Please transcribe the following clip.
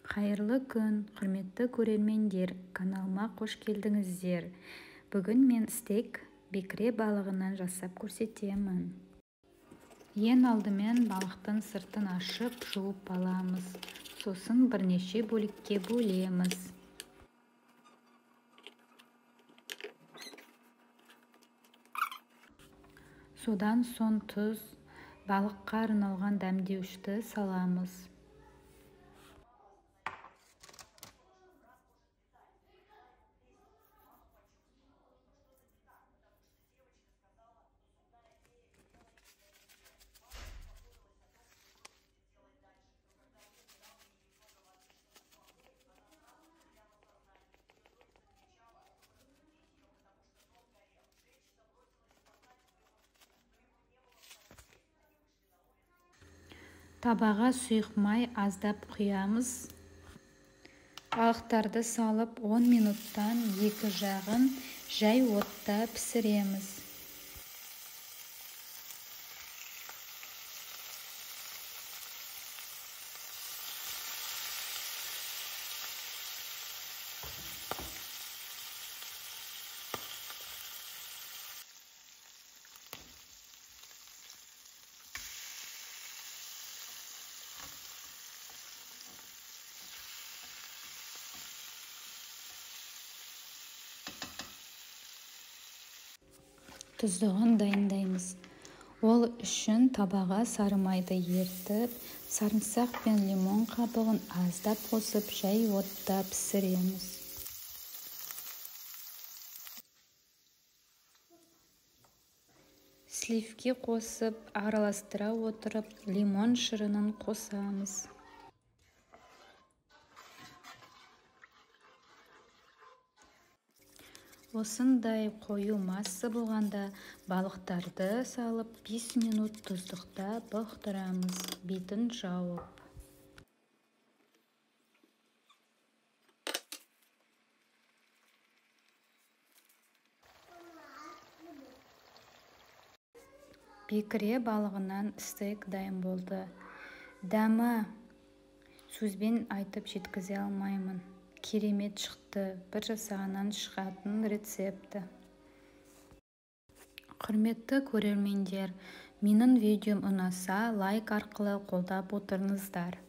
Қайырлы күн, құрметті көрермендер, каналыма қош келдіңіздер. Бүгін мен стейк бекіре балығынан жасап көрсетемін. Ең алдымен балықтың сыртын ашып, жуып аламыз. Сосын бірнеше бөлікке бөлеміз. Содан соң тұз, балыққа арналған дәмдеуішті саламыз. Табаға сұйық май аздап құямыз. Балықтарды салып 10 минуттан екі жағын жай отта пісіреміз. Тұздығын дайындаймыз. Ол үшін табаға сары майды ертіп, сарымсақ пен лимон қабығын аздап қосып, жай отта пісіреміз. Сливке қосып, араластыра отырып, лимон шырынын қосамыз. Осындай қою масса болғанда балықтарды салып 5 минут тұздықта бұқтырамыз, бетін жауып. Бекіре балығынан стейк дайын болды. Дәмі сөзбен айтып жеткізе алмаймын. Керемет шықты, бір жасағаннан шығатын рецепті. Құрметті көрермендер, менің видеом ұнаса, лайк арқылы қолдап отырыңыздар.